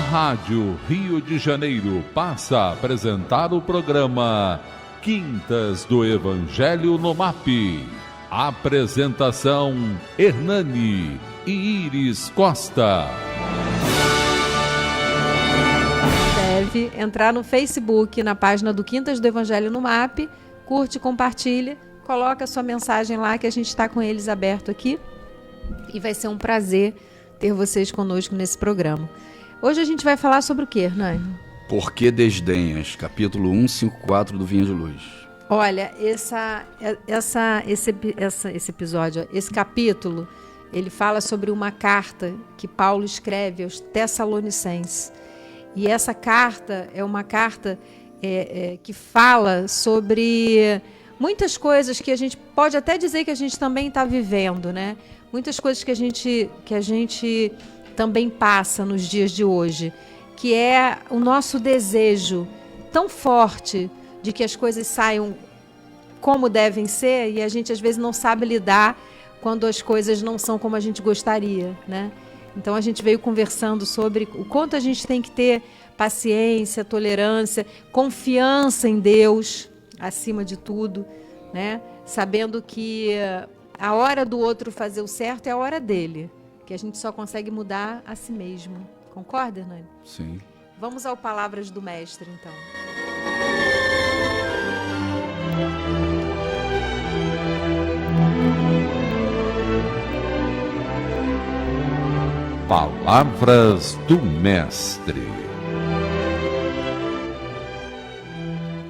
Rádio Rio de Janeiro passa a apresentar o programa Quintas do Evangelho no MAP. Apresentação: Hernani e Iris Costa. Deve entrar no Facebook, na página do Quintas do Evangelho no MAP, curte, compartilha, coloca a sua mensagem lá que a gente está com eles aberto aqui e vai ser um prazer ter vocês conosco nesse programa. Hoje a gente vai falar sobre o que, Hernani? Por que desdenhas? Capítulo 154 do Vinha de Luz. Olha, esse episódio, esse capítulo, ele fala sobre uma carta que Paulo escreve aos Tessalonicenses. E essa carta é uma carta que fala sobre muitas coisas que a gente pode até dizer que a gente também está vivendo, né? Muitas coisas que a gente também passa nos dias de hoje, que é o nosso desejo tão forte de que as coisas saiam como devem ser, e a gente às vezes não sabe lidar quando as coisas não são como a gente gostaria, né? Então a gente veio conversando sobre o quanto a gente tem que ter paciência, tolerância, confiança em Deus acima de tudo, né? Sabendo que a hora do outro fazer o certo é a hora dele, que a gente só consegue mudar a si mesmo. Concorda, Hernani? Sim. Vamos ao Palavras do Mestre, então. Palavras do Mestre.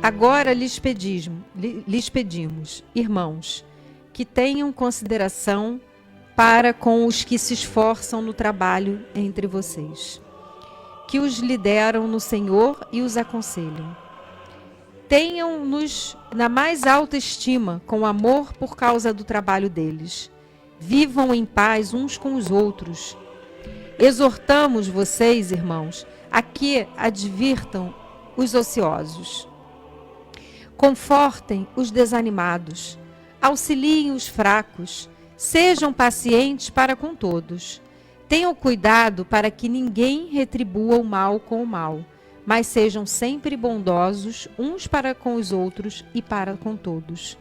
Agora lhes pedimos, irmãos, que tenham consideração para com os que se esforçam no trabalho entre vocês, que os lideram no Senhor e os aconselham. Tenham-nos na mais alta estima, com amor por causa do trabalho deles. Vivam em paz uns com os outros. Exortamos vocês, irmãos, a que advirtam os ociosos. Confortem os desanimados. Auxiliem os fracos. Sejam pacientes para com todos. Tenham cuidado para que ninguém retribua o mal com o mal, mas sejam sempre bondosos uns para com os outros e para com todos.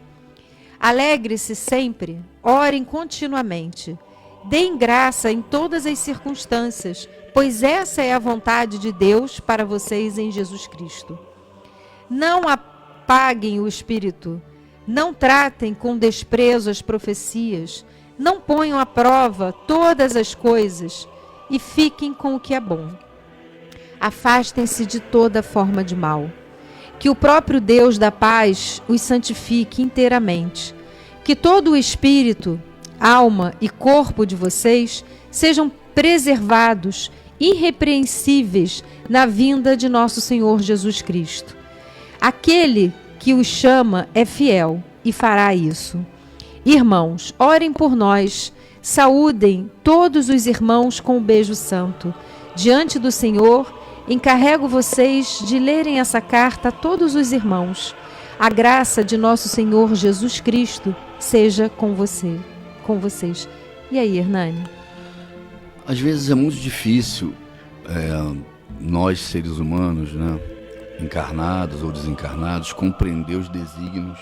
Alegre-se sempre, orem continuamente. Deem graça em todas as circunstâncias, pois essa é a vontade de Deus para vocês em Jesus Cristo. Não apaguem o espírito. Não tratem com desprezo as profecias, não ponham à prova todas as coisas e fiquem com o que é bom. Afastem-se de toda forma de mal. Que o próprio Deus da paz os santifique inteiramente. Que todo o espírito, alma e corpo de vocês sejam preservados, irrepreensíveis na vinda de nosso Senhor Jesus Cristo. Aquele que os chama é fiel e fará isso. Irmãos, orem por nós, saúdem todos os irmãos com um beijo santo. Diante do Senhor, encarrego vocês de lerem essa carta a todos os irmãos. A graça de nosso Senhor Jesus Cristo seja com vocês. E aí, Hernani? Às vezes é muito difícil nós, seres humanos, né, encarnados ou desencarnados, compreender os desígnios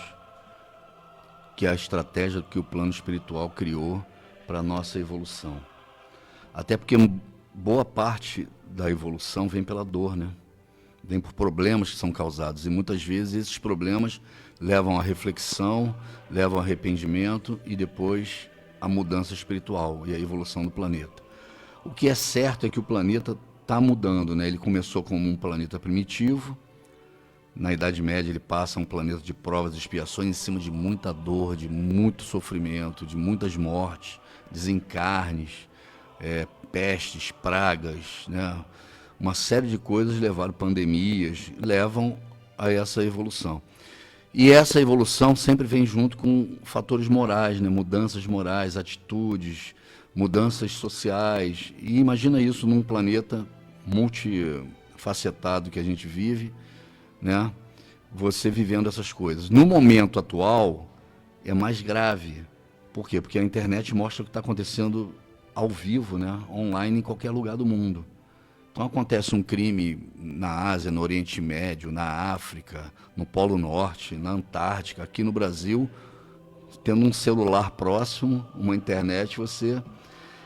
que a estratégia que o plano espiritual criou para a nossa evolução. Até porque boa parte da evolução vem pela dor, né? Vem por problemas que são causados, e muitas vezes esses problemas levam à reflexão, levam ao arrependimento e depois à mudança espiritual e à evolução do planeta. O que é certo é que o planeta está mudando, né? Ele começou como um planeta primitivo. Na Idade Média ele passa a um planeta de provas e expiações em cima de muita dor, de muito sofrimento, de muitas mortes, desencarnes, pestes, pragas, né? Uma série de coisas levaram, pandemias, levam a essa evolução. E essa evolução sempre vem junto com fatores morais, né? Mudanças morais, atitudes, mudanças sociais. E imagina isso num planeta multifacetado que a gente vive, né? Você vivendo essas coisas. No momento atual, é mais grave. Por quê? Porque a internet mostra o que está acontecendo ao vivo, né? Online, em qualquer lugar do mundo. Então acontece um crime na Ásia, no Oriente Médio, na África, no Polo Norte, na Antártica, aqui no Brasil, tendo um celular próximo, uma internet, você...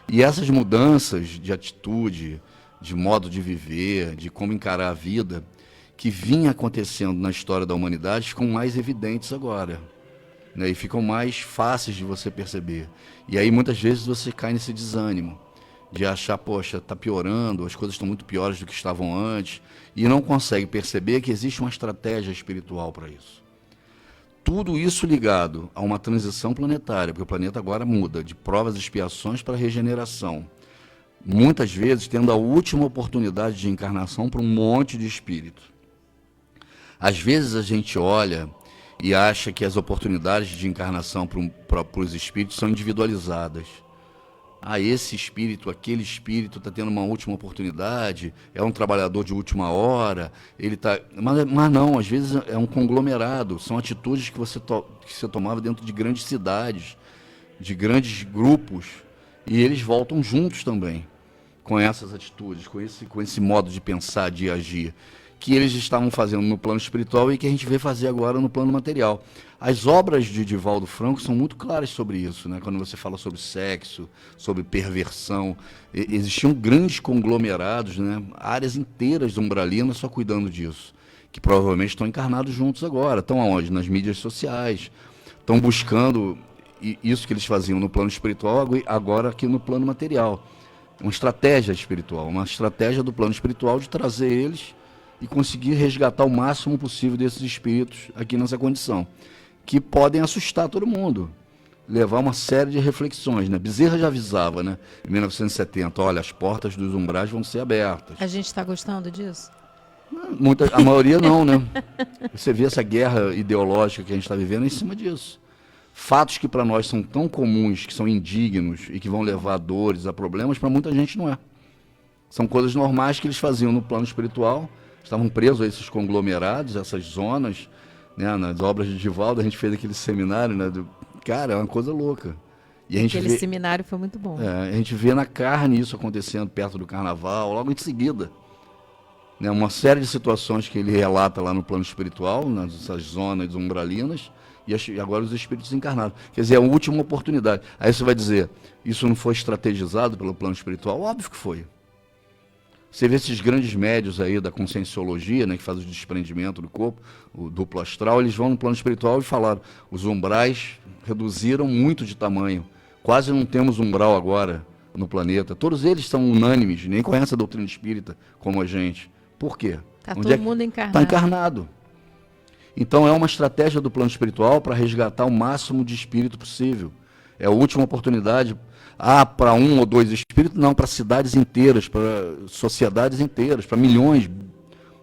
E essas mudanças de atitude, de modo de viver, de como encarar a vida, que vinha acontecendo na história da humanidade, ficam mais evidentes agora, né? E ficam mais fáceis de você perceber. E aí muitas vezes você cai nesse desânimo, de achar, poxa, está piorando, as coisas estão muito piores do que estavam antes, e não consegue perceber que existe uma estratégia espiritual para isso. Tudo isso ligado a uma transição planetária, porque o planeta agora muda de provas e expiações para regeneração. Muitas vezes tendo a última oportunidade de encarnação para um monte de espírito. Às vezes a gente olha e acha que as oportunidades de encarnação para os espíritos são individualizadas. Ah, esse espírito, aquele espírito está tendo uma última oportunidade, é um trabalhador de última hora, ele tá... mas não, às vezes é um conglomerado, são atitudes que você tomava dentro de grandes cidades, de grandes grupos, e eles voltam juntos também, com essas atitudes, com esse modo de pensar, de agir, que eles estavam fazendo no plano espiritual e que a gente vê fazer agora no plano material. As obras de Divaldo Franco são muito claras sobre isso, né? Quando você fala sobre sexo, sobre perversão, existiam grandes conglomerados, né? Áreas inteiras umbralinas só cuidando disso, que provavelmente estão encarnados juntos agora, estão aonde? Nas mídias sociais, estão buscando isso que eles faziam no plano espiritual, agora aqui no plano material. Uma estratégia espiritual, uma estratégia do plano espiritual de trazer eles e conseguir resgatar o máximo possível desses espíritos aqui nessa condição, que podem assustar todo mundo, levar uma série de reflexões, né? Bezerra já avisava, né, em 1970, olha, as portas dos umbrais vão ser abertas. A gente está gostando disso? A maioria não, né? Você vê essa guerra ideológica que a gente está vivendo em cima disso. Fatos que para nós são tão comuns, que são indignos e que vão levar a dores, a problemas, para muita gente não é. São coisas normais que eles faziam no plano espiritual, estavam presos a esses conglomerados, essas zonas, né? Nas obras de Divaldo, a gente fez aquele seminário, né? Cara, é uma coisa louca. E aquele seminário foi muito bom. A gente vê na carne isso acontecendo perto do carnaval, logo em seguida. Né? Uma série de situações que ele relata lá no plano espiritual, nessas zonas umbralinas, e agora os espíritos encarnados. Quer dizer, é a última oportunidade. Aí você vai dizer, isso não foi estrategizado pelo plano espiritual? Óbvio que foi. Você vê esses grandes médios aí da conscienciologia, né, que fazem o desprendimento do corpo, o duplo astral, eles vão no plano espiritual e falaram, os umbrais reduziram muito de tamanho, quase não temos umbral agora no planeta. Todos eles são unânimes, nem conhecem a doutrina espírita como a gente. Por quê? Está todo mundo encarnado. Está encarnado. Então é uma estratégia do plano espiritual para resgatar o máximo de espírito possível. É a última oportunidade. Para um ou dois espíritos, não, para cidades inteiras, para sociedades inteiras, para milhões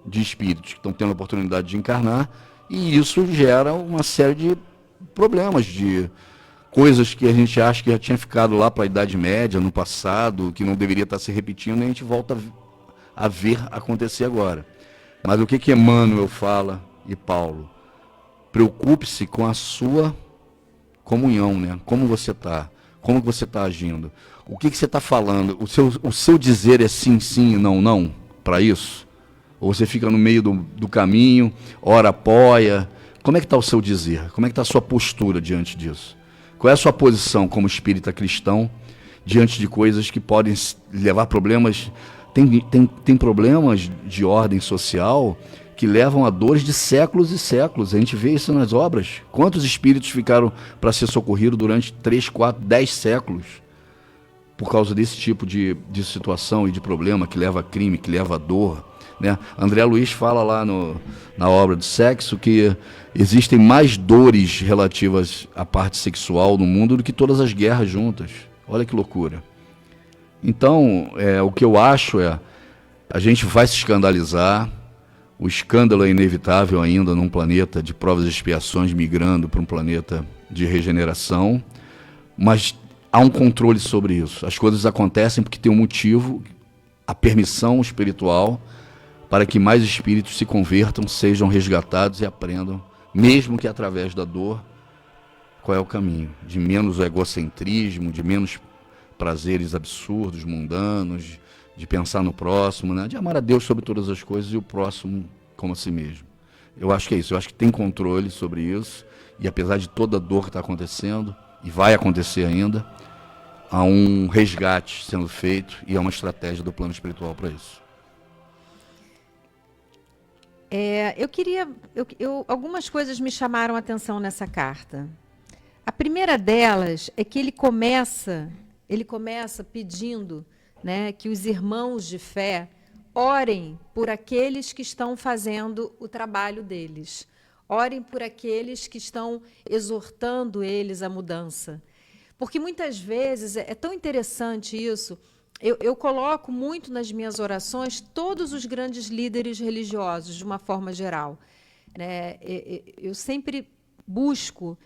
de espíritos que estão tendo a oportunidade de encarnar, e isso gera uma série de problemas, de coisas que a gente acha que já tinha ficado lá para a Idade Média, no passado, que não deveria estar se repetindo, e a gente volta a ver acontecer agora. Mas o que Emmanuel fala e Paulo? Preocupe-se com a sua comunhão, né? Como você está? Como você está agindo? O que você está falando? O seu dizer é sim, sim e não, não para isso? Ou você fica no meio do caminho, ora apoia? Como é que está o seu dizer? Como é que está a sua postura diante disso? Qual é a sua posição como espírita cristão diante de coisas que podem levar problemas? Tem problemas de ordem social que levam a dores de séculos e séculos. A gente vê isso nas obras. Quantos espíritos ficaram para ser socorridos durante 3, 4, 10 séculos por causa desse tipo de situação e de problema que leva a crime, que leva a dor, né? André Luiz fala lá na obra do Sexo que existem mais dores relativas à parte sexual no mundo do que todas as guerras juntas. Olha que loucura. Então, o que eu acho a gente vai se escandalizar. O escândalo é inevitável ainda num planeta de provas e expiações migrando para um planeta de regeneração, mas há um controle sobre isso. As coisas acontecem porque tem um motivo, a permissão espiritual para que mais espíritos se convertam, sejam resgatados e aprendam, mesmo que através da dor, qual é o caminho, de menos egocentrismo, de menos prazeres absurdos, mundanos, de pensar no próximo, né? De amar a Deus sobre todas as coisas e o próximo como a si mesmo. Eu acho que é isso, eu acho que tem controle sobre isso, e apesar de toda a dor que está acontecendo, e vai acontecer ainda, há um resgate sendo feito e há uma estratégia do plano espiritual para isso. Algumas coisas me chamaram a atenção nessa carta. A primeira delas é que ele começa pedindo, né, que os irmãos de fé orem por aqueles que estão fazendo o trabalho deles. Orem por aqueles que estão exortando eles à mudança. Porque muitas vezes é tão interessante isso. Eu coloco muito nas minhas orações todos os grandes líderes religiosos, de uma forma geral, né? Eu sempre busco,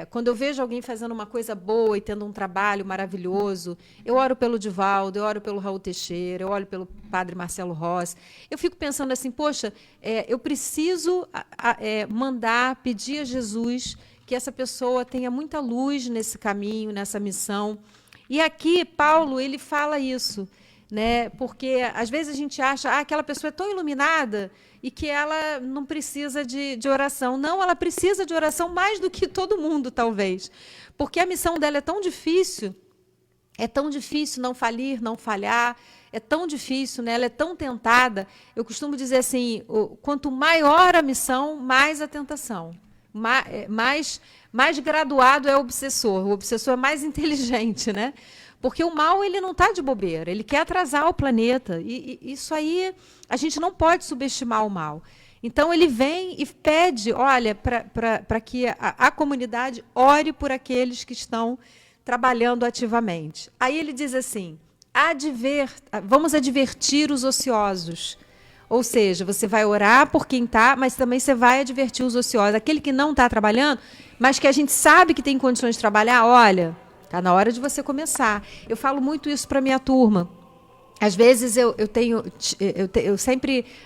quando eu vejo alguém fazendo uma coisa boa e tendo um trabalho maravilhoso, eu oro pelo Divaldo, eu oro pelo Raul Teixeira, eu oro pelo padre Marcelo Rossi. Eu fico pensando assim, poxa, eu preciso pedir a Jesus que essa pessoa tenha muita luz nesse caminho, nessa missão. E aqui, Paulo, ele fala isso, né? Porque às vezes a gente acha que aquela pessoa é tão iluminada e que ela não precisa de oração. Não, ela precisa de oração mais do que todo mundo, talvez. Porque a missão dela é tão difícil não falir, não falhar, é tão difícil, né? Ela é tão tentada. Eu costumo dizer assim, quanto maior a missão, mais a tentação. Mais graduado é o obsessor é mais inteligente, né? Porque o mal, ele não está de bobeira, ele quer atrasar o planeta, e isso aí, a gente não pode subestimar o mal. Então, ele vem e pede, olha, para que a comunidade ore por aqueles que estão trabalhando ativamente. Aí ele diz assim, vamos advertir os ociosos. Ou seja, você vai orar por quem está, mas também você vai advertir os ociosos. Aquele que não está trabalhando, mas que a gente sabe que tem condições de trabalhar, olha, está na hora de você começar. Eu falo muito isso para a minha turma. Às vezes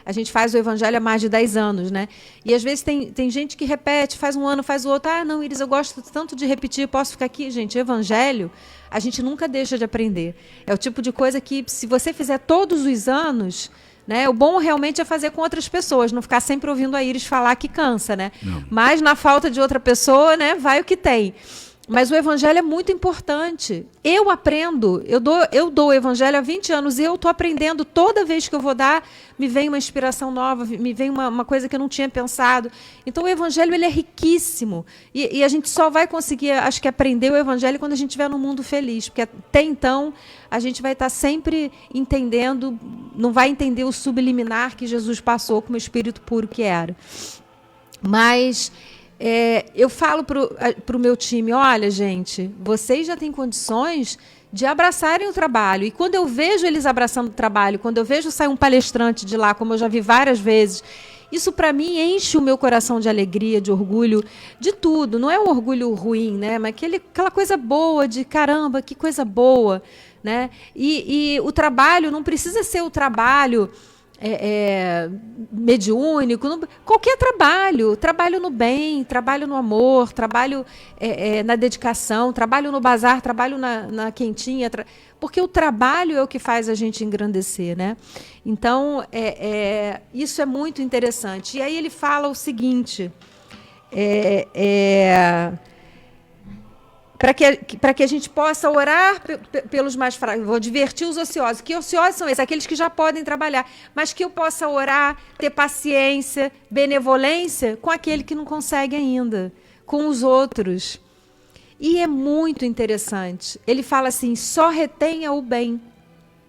a gente faz o evangelho há mais de 10 anos, né? E às vezes tem gente que repete, faz um ano, faz o outro. Ah, não, Iris, eu gosto tanto de repetir, posso ficar aqui? Gente, evangelho, a gente nunca deixa de aprender. É o tipo de coisa que, se você fizer todos os anos, né, o bom realmente é fazer com outras pessoas, não ficar sempre ouvindo a Iris falar que cansa, né? Não. Mas na falta de outra pessoa, né, vai o que tem. Mas o evangelho é muito importante. Eu aprendo, eu dou o evangelho há 20 anos e eu estou aprendendo. Toda vez que eu vou dar, me vem uma inspiração nova, me vem uma coisa que eu não tinha pensado. Então o evangelho, ele é riquíssimo. E a gente só vai conseguir, acho que, aprender o evangelho quando a gente estiver num mundo feliz. Porque até então a gente vai estar sempre entendendo, não vai entender o subliminar que Jesus passou como espírito puro que era. Mas eu falo para o meu time, olha, gente, vocês já têm condições de abraçarem o trabalho. E quando eu vejo eles abraçando o trabalho, quando eu vejo sair um palestrante de lá, como eu já vi várias vezes, isso para mim enche o meu coração de alegria, de orgulho, de tudo. Não é um orgulho ruim, né? Mas aquela coisa boa de, caramba, que coisa boa, né? E o trabalho não precisa ser o trabalho mediúnico, qualquer trabalho no bem, trabalho no amor, trabalho na dedicação, trabalho no bazar, trabalho na quentinha, porque o trabalho é o que faz a gente engrandecer, né? Então, isso é muito interessante. E aí ele fala o seguinte, para que a gente possa orar pelos mais fracos. Vou advertir os ociosos. Que ociosos são esses? Aqueles que já podem trabalhar. Mas que eu possa orar, ter paciência, benevolência com aquele que não consegue ainda, com os outros. E é muito interessante. Ele fala assim, só retenha o bem.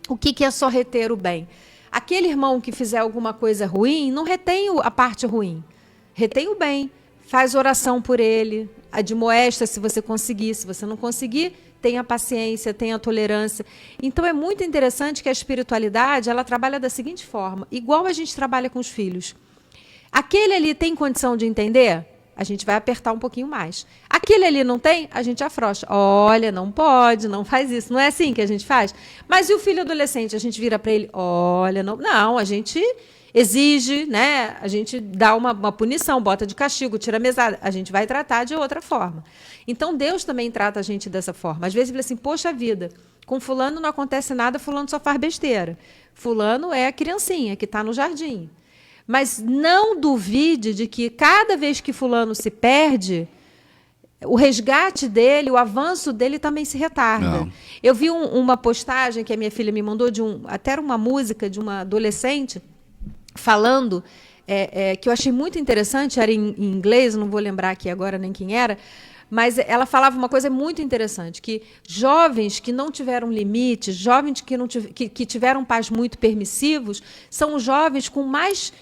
O que é só reter o bem? Aquele irmão que fizer alguma coisa ruim, não retém a parte ruim. Retém o bem. Faz oração por ele, admoesta se você conseguir. Se você não conseguir, tenha paciência, tenha tolerância. Então é muito interessante que a espiritualidade, ela trabalha da seguinte forma, igual a gente trabalha com os filhos. Aquele ali tem condição de entender? a gente vai apertar um pouquinho mais. Aquele ali não tem, a gente afrouxa. Olha, não pode, não faz isso. Não é assim que a gente faz? Mas e o filho adolescente? A gente vira para ele, olha, não. Não, a gente exige, né? A gente dá uma punição, bota de castigo, tira a mesada. A gente vai tratar de outra forma. Então, Deus também trata a gente dessa forma. Às vezes, ele fala assim, poxa vida, com fulano não acontece nada, fulano só faz besteira. Fulano é a criancinha que está no jardim. Mas não duvide de que cada vez que fulano se perde, o resgate dele, o avanço dele também se retarda. Não. Eu vi uma postagem que a minha filha me mandou, até era uma música de uma adolescente, falando, que eu achei muito interessante, era em inglês, não vou lembrar aqui agora nem quem era, mas ela falava uma coisa muito interessante, que jovens que não tiveram limites, jovens que tiveram pais muito permissivos, são os jovens com mais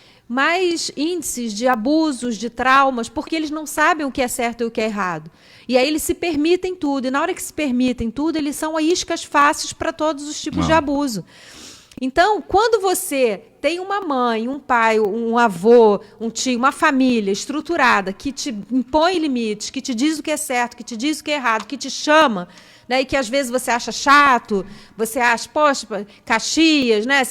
índices de abusos, de traumas, porque eles não sabem o que é certo e o que é errado. E aí eles se permitem tudo. E na hora que se permitem tudo, eles são iscas fáceis para todos os tipos de abuso. Então, quando você tem uma mãe, um pai, um avô, um tio, uma família estruturada que te impõe limites, que te diz o que é certo, que te diz o que é errado, que te chama, né, e que às vezes você acha chato, você acha, poxa, Caxias, né?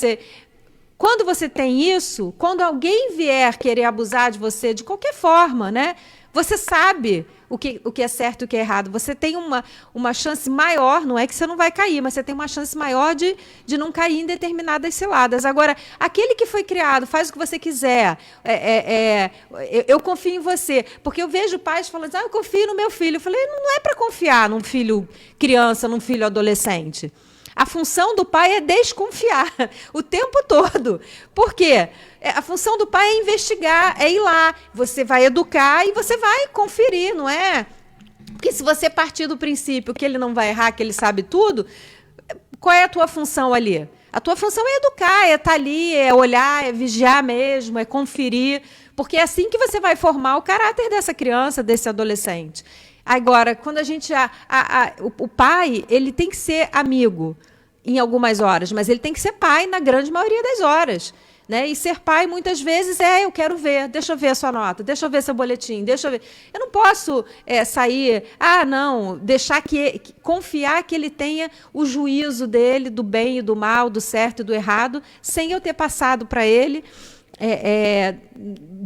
Quando você tem isso, quando alguém vier querer abusar de você de qualquer forma, né, você sabe o que é certo e o que é errado. Você tem uma chance maior, não é que você não vai cair, mas você tem uma chance maior de não cair em determinadas ciladas. Agora, aquele que foi criado, faz o que você quiser, eu confio em você. Porque eu vejo pais falando, eu confio no meu filho. Eu falei, não é para confiar num filho criança, num filho adolescente. A função do pai é desconfiar o tempo todo. Por quê? A função do pai é investigar, é ir lá. Você vai educar e você vai conferir, não é? Porque se você partir do princípio que ele não vai errar, que ele sabe tudo, qual é a tua função ali? A tua função é educar, é estar ali, é olhar, é vigiar mesmo, é conferir. Porque é assim que você vai formar o caráter dessa criança, desse adolescente. Agora, quando a gente... o pai, ele tem que ser amigo em algumas horas, mas ele tem que ser pai na grande maioria das horas. Né? E ser pai, muitas vezes, eu quero ver, deixa eu ver a sua nota, deixa eu ver seu boletim, deixa eu ver. Eu não posso sair, deixar confiar que ele tenha o juízo dele, do bem e do mal, do certo e do errado, sem eu ter passado para ele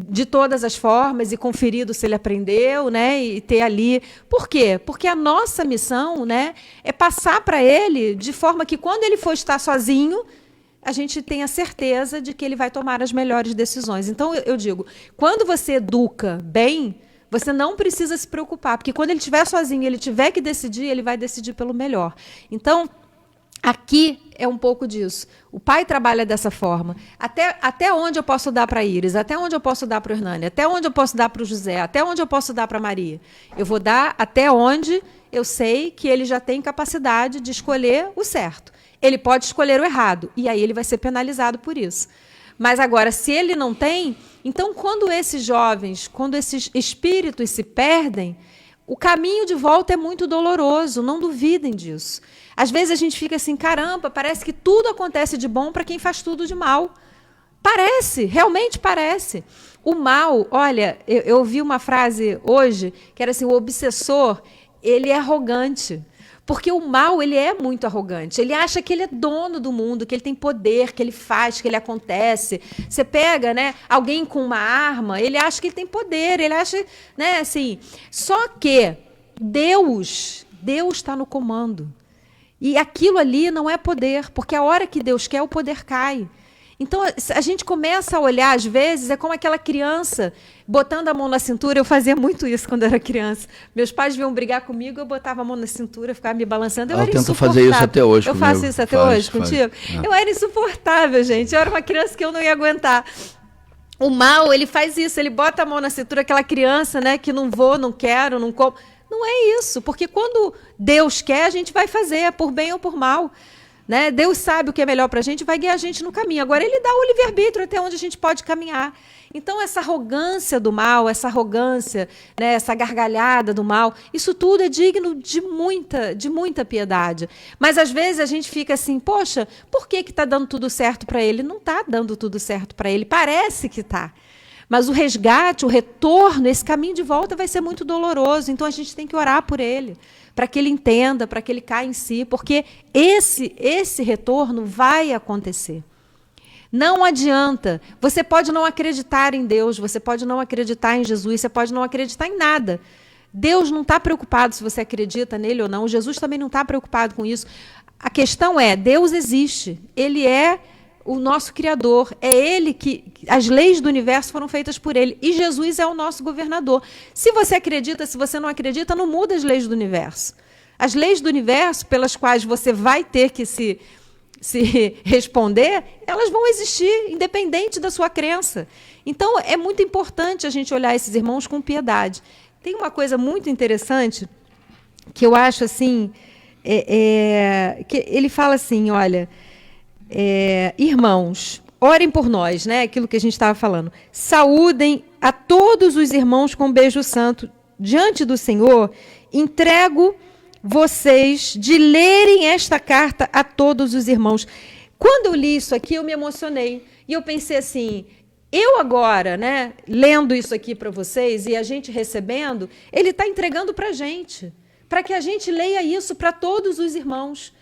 de todas as formas e conferido se ele aprendeu, né, e ter ali. Por quê? Porque a nossa missão, né, é passar para ele de forma que, quando ele for estar sozinho, a gente tenha certeza de que ele vai tomar as melhores decisões. Então, eu digo, quando você educa bem, você não precisa se preocupar, porque quando ele estiver sozinho e ele tiver que decidir, ele vai decidir pelo melhor. Então, aqui é um pouco disso. O pai trabalha dessa forma. Até onde eu posso dar para a Iris? Até onde eu posso dar para o Hernani? Até onde eu posso dar para o José? Até onde eu posso dar para a Maria? Eu vou dar até onde eu sei que ele já tem capacidade de escolher o certo. Ele pode escolher o errado, e aí ele vai ser penalizado por isso. Mas agora, se ele não tem, então quando esses jovens, quando esses espíritos se perdem, o caminho de volta é muito doloroso, não duvidem disso. Às vezes a gente fica assim, caramba, parece que tudo acontece de bom para quem faz tudo de mal. Parece, realmente parece. O mal, olha, eu ouvi uma frase hoje, que era assim, o obsessor, ele é arrogante. Porque o mal, ele é muito arrogante. Ele acha que ele é dono do mundo, que ele tem poder, que ele faz, que ele acontece. Você pega, né, alguém com uma arma, ele acha que ele tem poder, ele acha, né, assim. Só que Deus está no comando. E aquilo ali não é poder, porque a hora que Deus quer, o poder cai. Então, a gente começa a olhar, às vezes, é como aquela criança botando a mão na cintura. Eu fazia muito isso quando era criança. Meus pais vinham brigar comigo, eu botava a mão na cintura, ficava me balançando. Eu tento fazer isso até hoje comigo. Eu faço isso até hoje contigo? Eu era insuportável, gente. Eu era uma criança que eu não ia aguentar. O mal, ele faz isso, ele bota a mão na cintura, aquela criança, né, que não vou, não quero, não como. Não é isso, porque quando Deus quer, a gente vai fazer, por bem ou por mal. Né? Deus sabe o que é melhor para a gente, vai guiar a gente no caminho. Agora, ele dá o livre-arbítrio até onde a gente pode caminhar. Então, essa arrogância do mal, essa arrogância, né, essa gargalhada do mal, isso tudo é digno de muita piedade. Mas, às vezes, a gente fica assim, poxa, por que está dando tudo certo para ele? Não está dando tudo certo para ele, parece que está. Mas o resgate, o retorno, esse caminho de volta vai ser muito doloroso. Então a gente tem que orar por ele, para que ele entenda, para que ele caia em si, porque esse retorno vai acontecer. Não adianta. Você pode não acreditar em Deus, você pode não acreditar em Jesus, você pode não acreditar em nada. Deus não está preocupado se você acredita nele ou não. Jesus também não está preocupado com isso. A questão é, Deus existe. Ele é o nosso Criador. É Ele que... As leis do universo foram feitas por Ele. E Jesus é o nosso governador. Se você acredita, se você não acredita, não muda as leis do universo. As leis do universo, pelas quais você vai ter que se responder, elas vão existir, independente da sua crença. Então, é muito importante a gente olhar esses irmãos com piedade. Tem uma coisa muito interessante que eu acho assim, que ele fala assim, olha, irmãos, orem por nós, né? Aquilo que a gente estava falando. Saúdem a todos os irmãos com um beijo santo. Diante do Senhor, entrego vocês de lerem esta carta a todos os irmãos. Quando eu li isso aqui, eu me emocionei. E eu pensei assim, eu agora, né, lendo isso aqui para vocês e a gente recebendo, ele está entregando para a gente, para que a gente leia isso para todos os irmãos.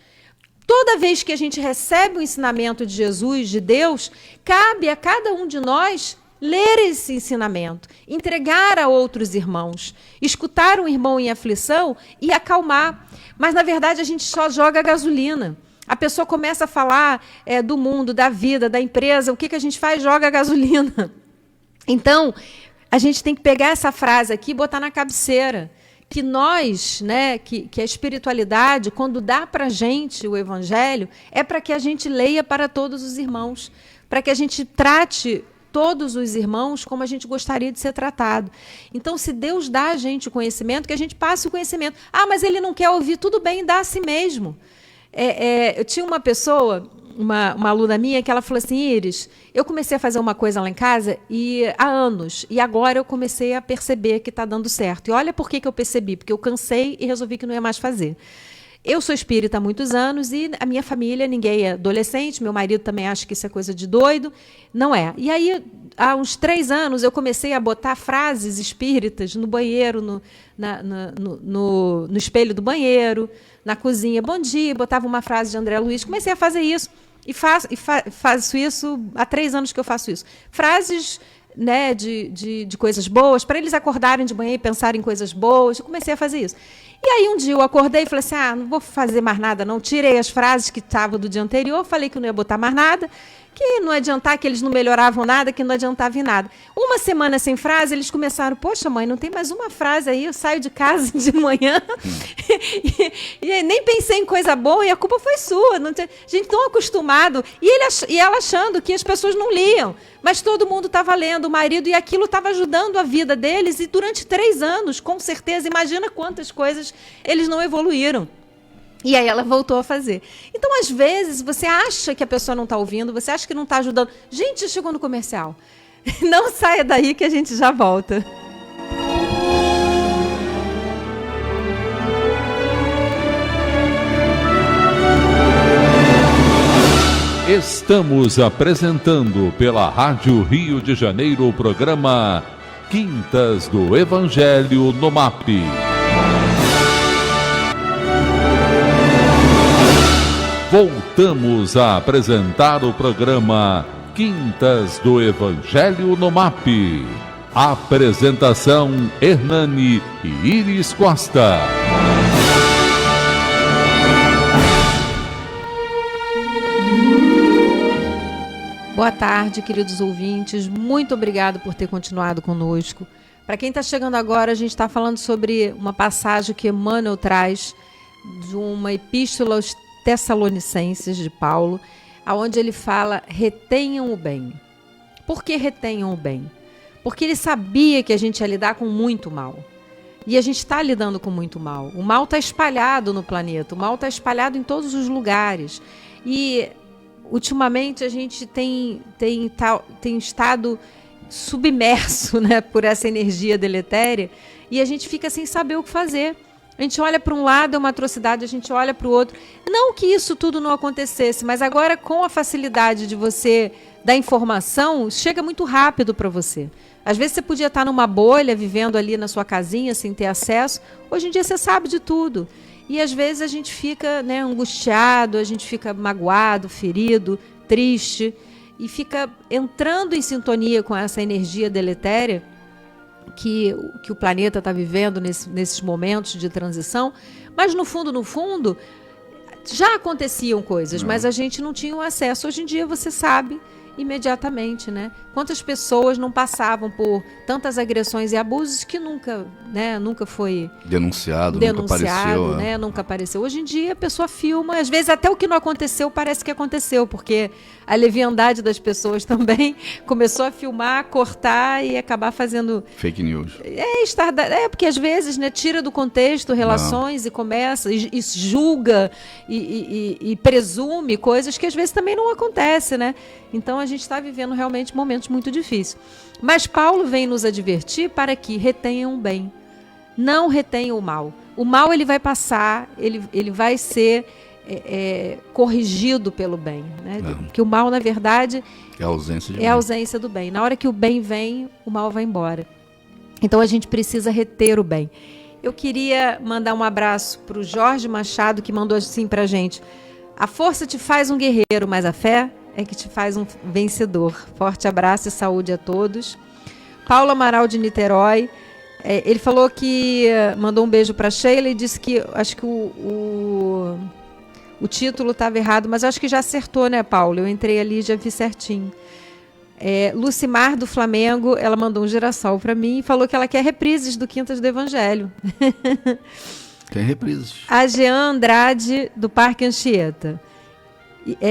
Toda vez que a gente recebe o ensinamento de Jesus, de Deus, cabe a cada um de nós ler esse ensinamento, entregar a outros irmãos, escutar um irmão em aflição e acalmar. Mas, na verdade, a gente só joga gasolina. A pessoa começa a falar do mundo, da vida, da empresa. O que a gente faz? Joga gasolina. Então, a gente tem que pegar essa frase aqui e botar na cabeceira. Que nós, né, que a espiritualidade, quando dá para a gente o evangelho, é para que a gente leia para todos os irmãos, para que a gente trate todos os irmãos como a gente gostaria de ser tratado. Então, se Deus dá a gente o conhecimento, que a gente passe o conhecimento. Ah, mas ele não quer ouvir, tudo bem, dá a si mesmo. Eu tinha uma pessoa, uma aluna minha, que ela falou assim, Iris, eu comecei a fazer uma coisa lá em casa há anos, e agora eu comecei a perceber que está dando certo. E olha por que eu percebi, porque eu cansei e resolvi que não ia mais fazer. Eu sou espírita há muitos anos e a minha família, ninguém é adolescente, meu marido também acha que isso é coisa de doido, não é. E aí, há uns 3 anos, eu comecei a botar frases espíritas no banheiro, no espelho do banheiro, na cozinha, bom dia, botava uma frase de André Luiz, comecei a fazer isso, e faço isso, há 3 anos que eu faço isso. Frases, né, de coisas boas, para eles acordarem de manhã e pensarem em coisas boas, eu comecei a fazer isso. E aí um dia eu acordei e falei assim, não vou fazer mais nada não, tirei as frases que estavam do dia anterior, falei que não ia botar mais nada, que não ia adiantar, que eles não melhoravam nada, que não adiantava em nada. Uma semana sem frase, eles começaram, poxa mãe, não tem mais uma frase aí, eu saio de casa de manhã e nem pensei em coisa boa e a culpa foi sua. Não tinha, a gente tão acostumado, e ela achando que as pessoas não liam, mas todo mundo estava lendo, o marido, e aquilo estava ajudando a vida deles, e durante 3 anos, com certeza, imagina quantas coisas eles não evoluíram. E aí ela voltou a fazer. Então, às vezes, você acha que a pessoa não está ouvindo, você acha que não está ajudando. Gente, já chegou no comercial. Não saia daí que a gente já volta. Estamos apresentando pela Rádio Rio de Janeiro o programa Quintas do Evangelho no MAP. Voltamos a apresentar o programa Quintas do Evangelho no MAP. Apresentação Hernani e Iris Costa. Boa tarde, queridos ouvintes. Muito obrigado por ter continuado conosco. Para quem está chegando agora, a gente está falando sobre uma passagem que Emmanuel traz de uma epístola aos Tessalonicenses de Paulo, onde ele fala, retenham o bem. Por que retenham o bem? Porque ele sabia que a gente ia lidar com muito mal. E a gente está lidando com muito mal. O mal está espalhado no planeta, o mal está espalhado em todos os lugares. E, ultimamente, a gente tem estado submerso, né, por essa energia deletéria, e a gente fica sem saber o que fazer. A gente olha para um lado, é uma atrocidade, a gente olha para o outro. Não que isso tudo não acontecesse, mas agora com a facilidade de você da informação chega muito rápido para você. Às vezes você podia estar numa bolha, vivendo ali na sua casinha, sem ter acesso. Hoje em dia você sabe de tudo. E às vezes a gente fica, né, angustiado, a gente fica magoado, ferido, triste, e fica entrando em sintonia com essa energia deletéria que o planeta está vivendo nesses momentos de transição. Mas no fundo, já aconteciam coisas, mas a gente não tinha o acesso. Hoje em dia você sabe imediatamente, né? Quantas pessoas não passavam por tantas agressões e abusos que nunca foi denunciado, nunca apareceu, né? Nunca apareceu. Hoje em dia a pessoa filma, às vezes até o que não aconteceu parece que aconteceu, porque a leviandade das pessoas também começou a filmar, cortar e acabar fazendo fake news. Porque às vezes, né, tira do contexto relações e começa e julga e presume coisas que às vezes também não acontecem, né? Então a gente está vivendo realmente momentos muito difíceis. Mas Paulo vem nos advertir para que retenham o bem, não retenham o mal. O mal ele vai passar, ele vai ser corrigido pelo bem, né? Porque o mal, na verdade, é a ausência de a ausência do bem. Na hora que o bem vem, o mal vai embora. Então a gente precisa reter o bem. Eu queria mandar um abraço para o Jorge Machado, que mandou assim para a gente: a força te faz um guerreiro, mas a fé é que te faz um vencedor. Forte abraço e saúde a todos. Paulo Amaral de Niterói, ele falou que mandou um beijo para Sheila e disse que acho que o título estava errado, mas acho que já acertou, né, Paulo? Eu entrei ali e já vi certinho. Lucimar do Flamengo, ela mandou um girassol para mim e falou que ela quer reprises do Quintas do Evangelho. Tem reprises. A Jean Andrade do Parque Anchieta.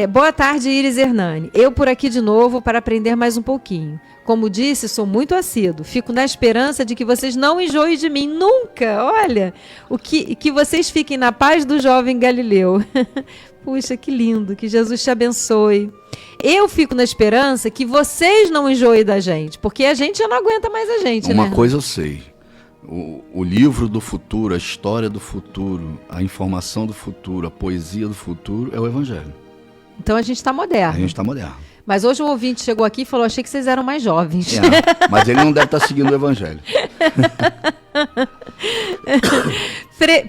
Boa tarde, Iris Hernani. Eu por aqui de novo para aprender mais um pouquinho. Como disse, sou muito assíduo. Fico na esperança de que vocês não enjoem de mim. Nunca! Olha, que vocês fiquem na paz do jovem Galileu. Puxa, que lindo. Que Jesus te abençoe. Eu fico na esperança que vocês não enjoem da gente, porque a gente já não aguenta mais a gente, Uma né? coisa eu sei. O livro do futuro, a história do futuro, a informação do futuro, a poesia do futuro é o Evangelho. Então a gente está moderno. A gente está moderno. Mas hoje um ouvinte chegou aqui e falou: achei que vocês eram mais jovens. Mas ele não deve estar seguindo o Evangelho.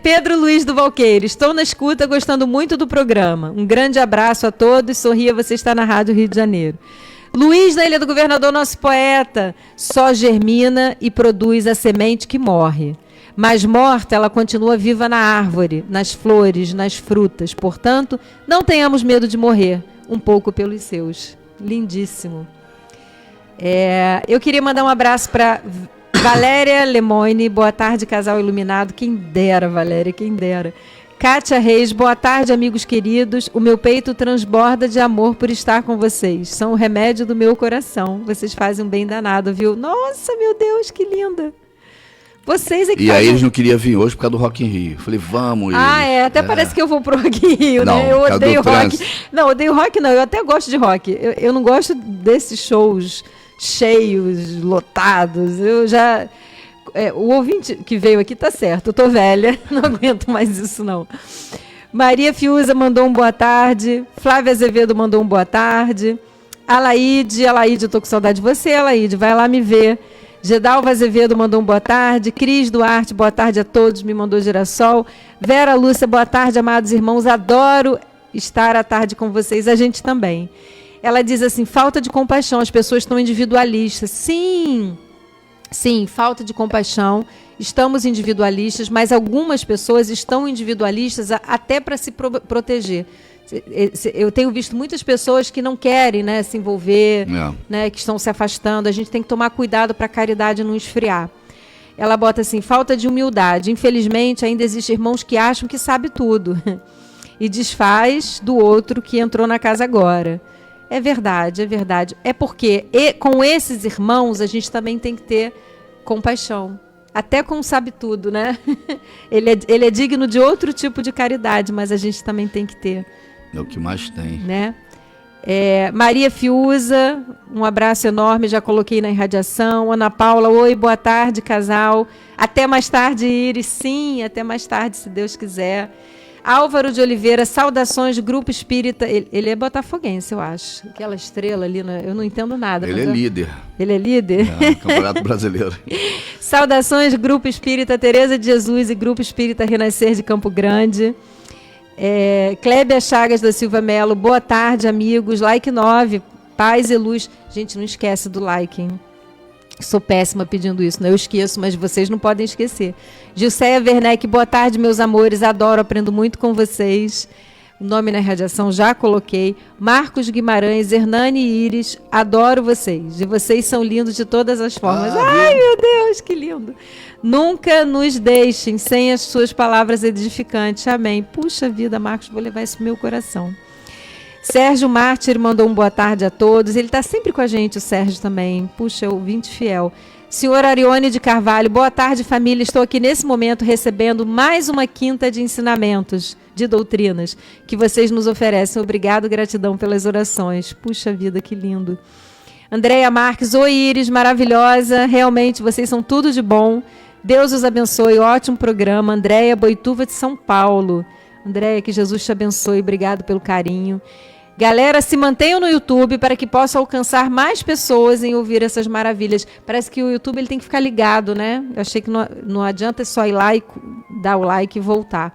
Pedro Luiz do Valqueiro, estou na escuta, gostando muito do programa. Um grande abraço a todos. Sorria, você está na Rádio Rio de Janeiro. Luiz da Ilha do Governador, nosso poeta: só germina e produz a semente que morre. Mas morta, ela continua viva na árvore, nas flores, nas frutas. Portanto, não tenhamos medo de morrer, um pouco pelos seus. Lindíssimo. Eu queria mandar um abraço para Valéria Lemoine. Boa tarde, casal iluminado. Quem dera, Valéria, quem dera. Kátia Reis, boa tarde, amigos queridos. O meu peito transborda de amor por estar com vocês. São o remédio do meu coração. Vocês fazem um bem danado, viu? Nossa, meu Deus, que linda. Vocês é que E aí eles não queriam vir hoje por causa do Rock in Rio. Eu falei, vamos. Até parece que eu vou pro Rock in Rio, não, né? Eu odeio rock. Não, odeio rock não, eu até gosto de rock. Eu não gosto desses shows cheios, lotados. O ouvinte que veio aqui tá certo, eu tô velha, não aguento mais isso não. Maria Fiuza mandou um boa tarde. Flávia Azevedo mandou um boa tarde. Alaide, eu tô com saudade de você, Alaide, vai lá me ver. Gedalva Azevedo mandou um boa tarde. Cris Duarte, boa tarde a todos, me mandou girassol. Vera Lúcia, boa tarde, amados irmãos. Adoro estar à tarde com vocês, a gente também. Ela diz assim: falta de compaixão, as pessoas estão individualistas. Sim, falta de compaixão. Estamos individualistas, mas algumas pessoas estão individualistas até para se proteger. Eu tenho visto muitas pessoas que não querem, né, se envolver, né, que estão se afastando. A gente tem que tomar cuidado para a caridade não esfriar. Ela bota assim: falta de humildade. Infelizmente, ainda existem irmãos que acham que sabe tudo e desfaz do outro que entrou na casa agora. É verdade, é verdade. É porque com esses irmãos a gente também tem que ter compaixão. Até com o sabe tudo, né? Ele é digno de outro tipo de caridade, mas a gente também tem que ter. É o que mais tem. Né? Maria Fiuza, um abraço enorme, já coloquei na irradiação. Ana Paula, oi, boa tarde, casal. Até mais tarde, Iris. Sim, até mais tarde, se Deus quiser. Álvaro de Oliveira, saudações, Grupo Espírita. Ele é botafoguense, eu acho. Aquela estrela ali, eu não entendo nada. Ele é líder. Ele é líder? Campeonato Brasileiro. Saudações, Grupo Espírita Tereza de Jesus e Grupo Espírita Renascer de Campo Grande. Clébia Chagas da Silva Melo, boa tarde, amigos. Like 9, paz e luz. Gente, não esquece do like, hein? Sou péssima pedindo isso, né? Eu esqueço, mas vocês não podem esquecer. Gilceia Werneck, boa tarde, meus amores. Adoro, aprendo muito com vocês. O nome na radiação já coloquei. Marcos Guimarães, Hernani e Iris, adoro vocês. E vocês são lindos de todas as formas. Ai, meu Deus, que lindo. Nunca nos deixem sem as suas palavras edificantes. Amém. Puxa vida, Marcos, vou levar isso pro meu coração. Sérgio Mártir mandou um boa tarde a todos. Ele está sempre com a gente, o Sérgio também. Puxa, ouvinte fiel. Senhor Arione de Carvalho, boa tarde, família. Estou aqui nesse momento recebendo mais uma quinta de ensinamentos, de doutrinas, que vocês nos oferecem. Obrigado, gratidão pelas orações. Puxa vida, que lindo. Andréia Marques, oi Iris, maravilhosa. Realmente, vocês são tudo de bom. Deus os abençoe, ótimo programa. Andréia Boituva de São Paulo. Andréia, que Jesus te abençoe. Obrigado pelo carinho. Galera, se mantenham no YouTube para que possa alcançar mais pessoas em ouvir essas maravilhas. Parece que o YouTube ele tem que ficar ligado, né? Eu achei que não adianta só ir lá e dar o like e voltar.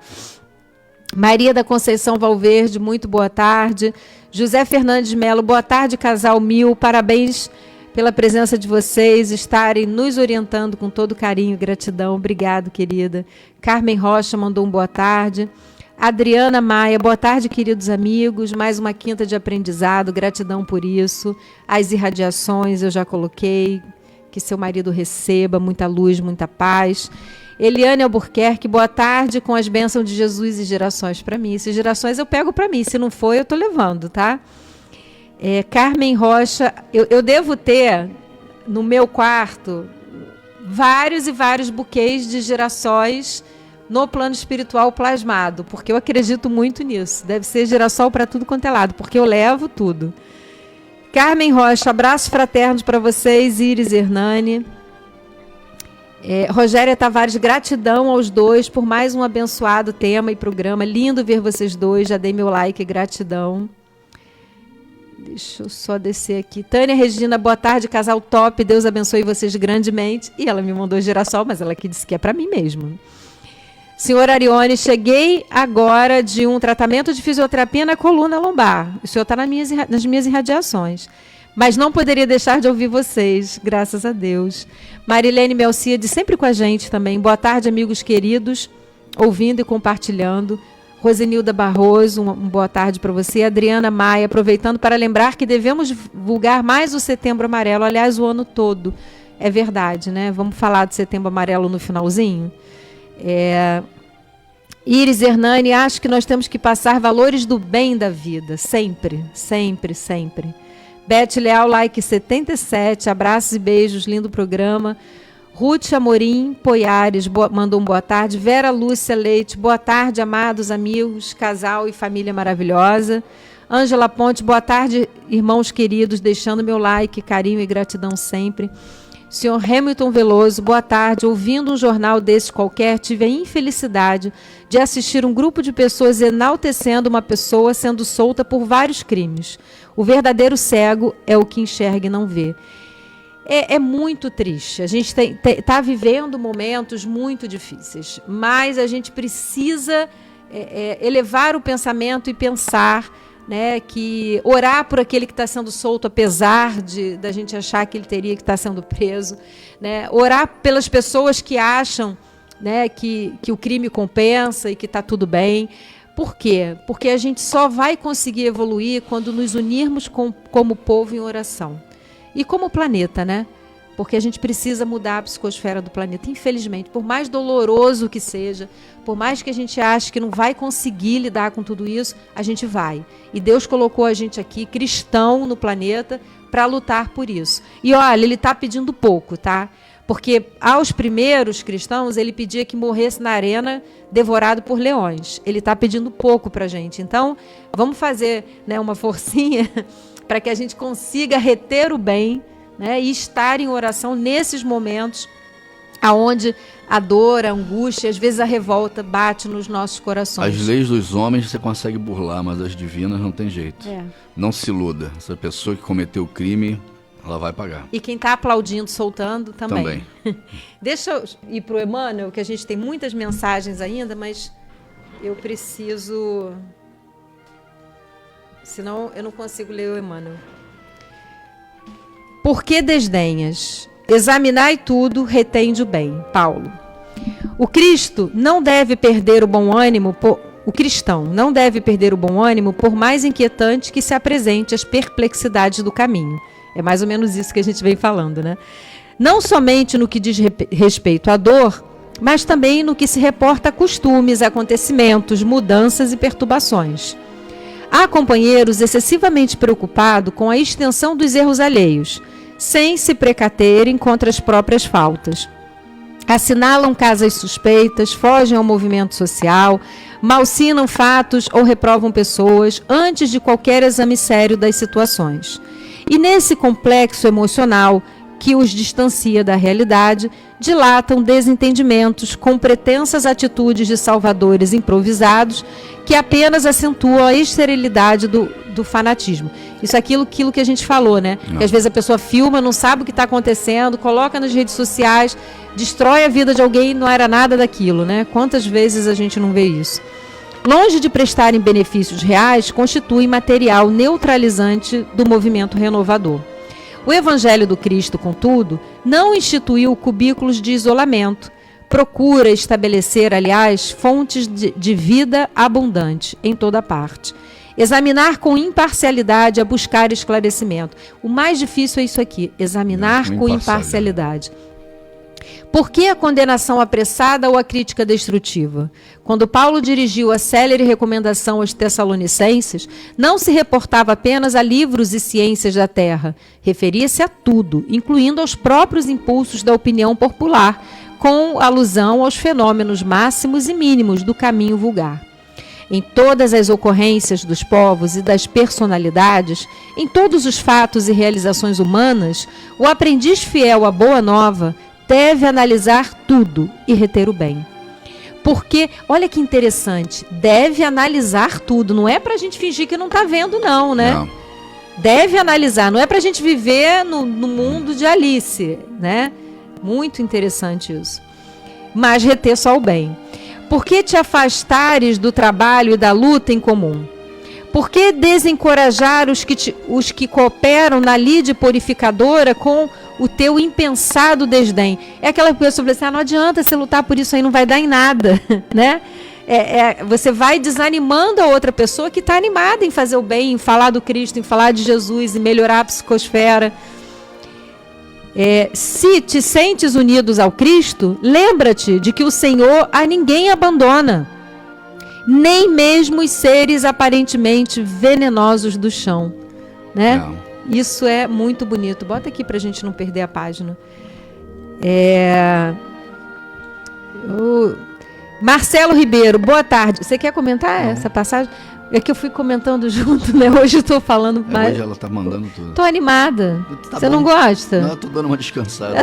Maria da Conceição Valverde, muito boa tarde. José Fernandes Melo, boa tarde, casal Mil. Parabéns pela presença de vocês, estarem nos orientando com todo carinho e gratidão. Obrigado, querida. Carmen Rocha mandou um boa tarde. Adriana Maia, boa tarde, queridos amigos. Mais uma quinta de aprendizado, gratidão por isso. As irradiações eu já coloquei. Que seu marido receba muita luz, muita paz. Eliane Albuquerque, boa tarde, com as bênçãos de Jesus e gerações para mim. Se gerações eu pego para mim, se não for eu estou levando, tá? Carmen Rocha, eu devo ter no meu quarto vários e vários buquês de girassóis no plano espiritual plasmado, porque eu acredito muito nisso. Deve ser girassol para tudo quanto é lado, porque eu levo tudo. Carmen Rocha, abraços fraternos para vocês, Iris e Hernani. Rogéria Tavares, gratidão aos dois por mais um abençoado tema e programa. Lindo ver vocês dois, já dei meu like, gratidão. Deixa eu só descer aqui. Tânia Regina, boa tarde, casal top, Deus abençoe vocês grandemente. E ela me mandou girassol, mas ela aqui disse que é para mim mesmo. Senhor Arione, cheguei agora de um tratamento de fisioterapia na coluna lombar. O senhor está nas minhas irradiações. Mas não poderia deixar de ouvir vocês, graças a Deus. Marilene Melcíade, sempre com a gente também. Boa tarde, amigos queridos, ouvindo e compartilhando. Rosenilda Barroso, uma boa tarde para você. Adriana Maia, aproveitando para lembrar que devemos divulgar mais o Setembro Amarelo, aliás, o ano todo. É verdade, né? Vamos falar do Setembro Amarelo no finalzinho? Iris Hernani, acho que nós temos que passar valores do bem da vida, sempre, sempre, sempre. Beth Leal, like 77, abraços e beijos, lindo programa. Ruth Amorim Poiares mandou um boa tarde. Vera Lúcia Leite, boa tarde, amados amigos, casal e família maravilhosa. Ângela Ponte, boa tarde, irmãos queridos, deixando meu like, carinho e gratidão sempre. Senhor Hamilton Veloso, boa tarde. Ouvindo um jornal desse qualquer, tive a infelicidade de assistir um grupo de pessoas enaltecendo uma pessoa sendo solta por vários crimes. O verdadeiro cego é o que enxerga e não vê. É muito triste. A gente está vivendo momentos muito difíceis, mas a gente precisa elevar o pensamento e pensar, né, que orar por aquele que está sendo solto, apesar da gente achar que ele teria que estar sendo preso, né, orar pelas pessoas que acham, né, que o crime compensa e que está tudo bem. Por quê? Porque a gente só vai conseguir evoluir quando nos unirmos como povo em oração. E como planeta, né? Porque a gente precisa mudar a psicosfera do planeta. Infelizmente, por mais doloroso que seja, por mais que a gente ache que não vai conseguir lidar com tudo isso, a gente vai. E Deus colocou a gente aqui, cristão, no planeta, para lutar por isso. E olha, ele está pedindo pouco, tá? Porque aos primeiros cristãos, ele pedia que morresse na arena devorado por leões. Ele está pedindo pouco para a gente. Então, vamos fazer, né, uma forcinha para que a gente consiga reter o bem, né, e estar em oração nesses momentos onde a dor, a angústia, às vezes a revolta bate nos nossos corações. As leis dos homens você consegue burlar, mas as divinas não tem jeito. É. Não se iluda. Essa pessoa que cometeu o crime, ela vai pagar. E quem está aplaudindo, soltando, também. Também. Deixa eu ir para o Emmanuel, que a gente tem muitas mensagens ainda, mas eu preciso... Senão eu não consigo ler o Emmanuel. Por que desdenhas? Examinai tudo, retende o bem. Paulo. O cristão não deve perder o bom ânimo por mais inquietante que se apresente as perplexidades do caminho. É mais ou menos isso que a gente vem falando, né? Não somente no que diz respeito à dor, mas também no que se reporta a costumes, acontecimentos, mudanças e perturbações. Há companheiros excessivamente preocupados com a extensão dos erros alheios, sem se precaterem contra as próprias faltas. Assinalam causas suspeitas, fogem ao movimento social, malsinam fatos ou reprovam pessoas antes de qualquer exame sério das situações. E nesse complexo emocional que os distancia da realidade, dilatam desentendimentos com pretensas atitudes de salvadores improvisados que apenas acentuam a esterilidade do fanatismo. Isso é aquilo que a gente falou, né? Que às vezes a pessoa filma, não sabe o que está acontecendo, coloca nas redes sociais, destrói a vida de alguém e não era nada daquilo, né? Quantas vezes a gente não vê isso? Longe de prestarem benefícios reais, constitui material neutralizante do movimento renovador. O Evangelho do Cristo, contudo, não instituiu cubículos de isolamento. Procura estabelecer, aliás, fontes de vida abundante em toda parte. Examinar com imparcialidade a buscar esclarecimento. O mais difícil é isso aqui, examinar com imparcialidade. Por que a condenação apressada ou a crítica destrutiva? Quando Paulo dirigiu a célere recomendação aos Tessalonicenses, não se reportava apenas a livros e ciências da terra, referia-se a tudo, incluindo aos próprios impulsos da opinião popular, com alusão aos fenômenos máximos e mínimos do caminho vulgar. Em todas as ocorrências dos povos e das personalidades, em todos os fatos e realizações humanas, o aprendiz fiel à boa nova deve analisar tudo e reter o bem. Porque, olha que interessante, deve analisar tudo. Não é para a gente fingir que não está vendo, não, né? Não. Deve analisar, não é para a gente viver no mundo de Alice, né? Muito interessante isso. Mas reter só o bem. Por que te afastares do trabalho e da luta em comum? Por que desencorajar os que cooperam na lide purificadora com o teu impensado desdém? É aquela pessoa que fala assim, não adianta você lutar por isso aí, não vai dar em nada, né? Você vai desanimando a outra pessoa que está animada em fazer o bem, em falar do Cristo, em falar de Jesus, em melhorar a psicosfera. Se te sentes unidos ao Cristo, lembra-te de que o Senhor a ninguém abandona, nem mesmo os seres aparentemente venenosos do chão, né? Não. Isso é muito bonito. Bota aqui para a gente não perder a página. Marcelo Ribeiro, boa tarde. Você quer comentar essa passagem? É que eu fui comentando junto, né? Hoje eu estou falando mais. Hoje ela está mandando tudo. Estou animada. Tá Você bom. não gosta? Não, eu tô dando uma descansada.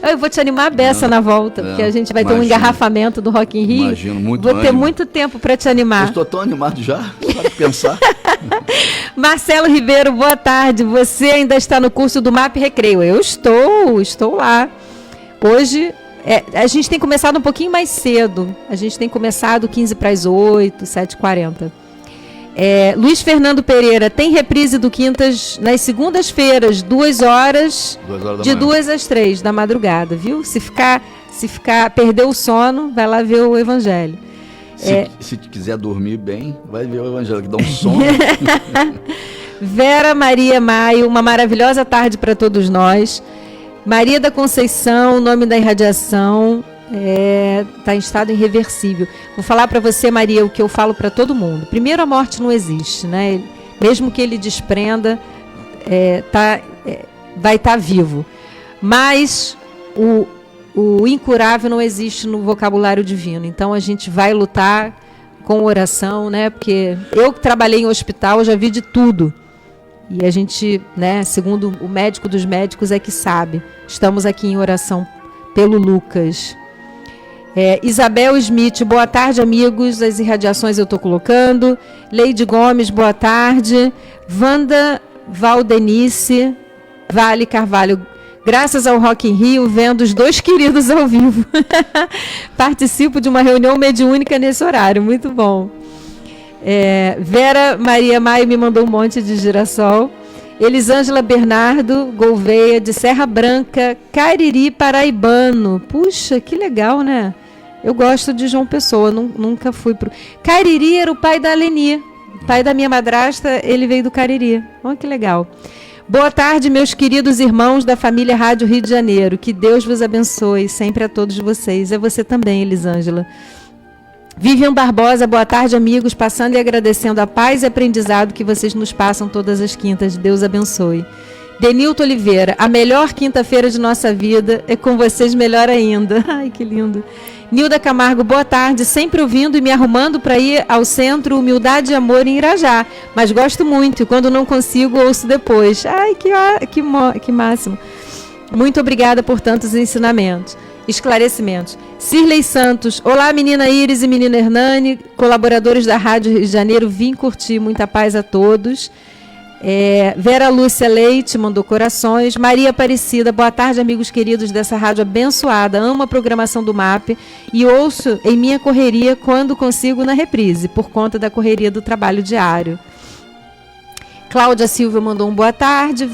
Eu vou te animar a beça na volta, porque a gente vai ter um engarrafamento do Rock in Rio. Imagino, muito Vou ter ânimo. muito tempo para te animar. Eu estou tão animado já, só de pensar. Marcelo Ribeiro, boa tarde. Você ainda está no curso do MAP Recreio? Eu estou lá. Hoje, a gente tem começado um pouquinho mais cedo. A gente tem começado 15 para as 8, 7h40. Luiz Fernando Pereira, tem reprise do Quintas nas segundas-feiras, 2 horas, de 2 às 3 da madrugada, viu? Se perder o sono, vai lá ver o Evangelho. Se quiser dormir bem, vai ver o Evangelho, que dá um sono. Vera Maria Maio, uma maravilhosa tarde para todos nós. Maria da Conceição, nome da irradiação, está em estado irreversível. Vou falar para você, Maria, o que eu falo para todo mundo. Primeiro, a morte não existe, né? Mesmo que ele desprenda, vai estar vivo. Mas o incurável não existe no vocabulário divino. Então, a gente vai lutar com oração, né? Porque eu que trabalhei em hospital, já vi de tudo. E a gente, né, segundo o médico dos médicos, é que sabe. Estamos aqui em oração pelo Lucas. Isabel Smith, boa tarde, amigos. As irradiações eu estou colocando. Leide Gomes, boa tarde. Wanda Valdenice, Vale Carvalho, graças ao Rock in Rio, vendo os dois queridos ao vivo. Participo de uma reunião mediúnica nesse horário, muito bom. Vera Maria Maio me mandou um monte de girassol. Elisângela Bernardo Gouveia, de Serra Branca, Cariri, paraibano. Puxa, que legal, né? Eu gosto de João Pessoa, nunca fui pro... Cariri era o pai da Aleni, pai da minha madrasta, ele veio do Cariri. Olha que legal. Boa tarde, meus queridos irmãos da família Rádio Rio de Janeiro. Que Deus vos abençoe sempre a todos vocês. É você também, Elisângela. Vivian Barbosa, boa tarde, amigos. Passando e agradecendo a paz e aprendizado que vocês nos passam todas as quintas. Deus abençoe. Denilton Oliveira, a melhor quinta-feira de nossa vida é com vocês melhor ainda. Ai, que lindo. Nilda Camargo, boa tarde, sempre ouvindo e me arrumando para ir ao Centro Humildade e Amor em Irajá, mas gosto muito e quando não consigo ouço depois. Ai, que máximo. Muito obrigada por tantos ensinamentos, esclarecimentos. Cirlei Santos, olá menina Iris e menina Hernani, colaboradores da Rádio Rio de Janeiro, vim curtir, muita paz a todos. Vera Lúcia Leite mandou corações. Maria Aparecida, boa tarde, amigos queridos dessa rádio abençoada. Amo a programação do MAP e ouço em minha correria quando consigo na reprise, por conta da correria do trabalho diário. Cláudia Silva mandou um boa tarde.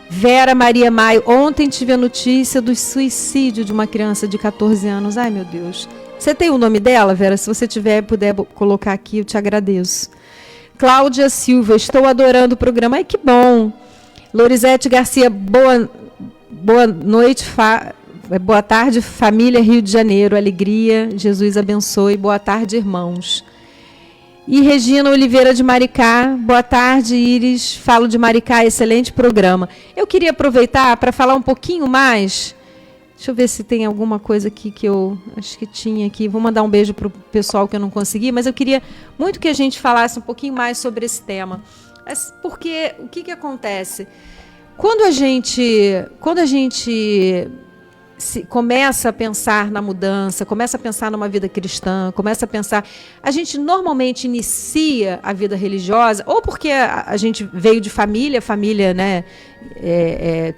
Vera Maria Maio, ontem tive a notícia do suicídio de uma criança de 14 anos. Ai, meu Deus. Você tem o nome dela, Vera? Se você tiver e puder colocar aqui, eu te agradeço. Cláudia Silva, estou adorando o programa. Ai, que bom. Lorizete Garcia, boa noite, boa tarde, família Rio de Janeiro, alegria, Jesus abençoe, boa tarde, irmãos. E Regina Oliveira de Maricá, boa tarde, Iris, falo de Maricá, excelente programa. Eu queria aproveitar para falar um pouquinho mais. Deixa eu ver se tem alguma coisa aqui que eu acho que tinha aqui. Vou mandar um beijo para o pessoal que eu não consegui, mas eu queria muito que a gente falasse um pouquinho mais sobre esse tema. Porque o que acontece? Quando a gente começa a pensar na mudança, começa a pensar numa vida cristã, começa a pensar... A gente normalmente inicia a vida religiosa, ou porque a gente veio de família, né,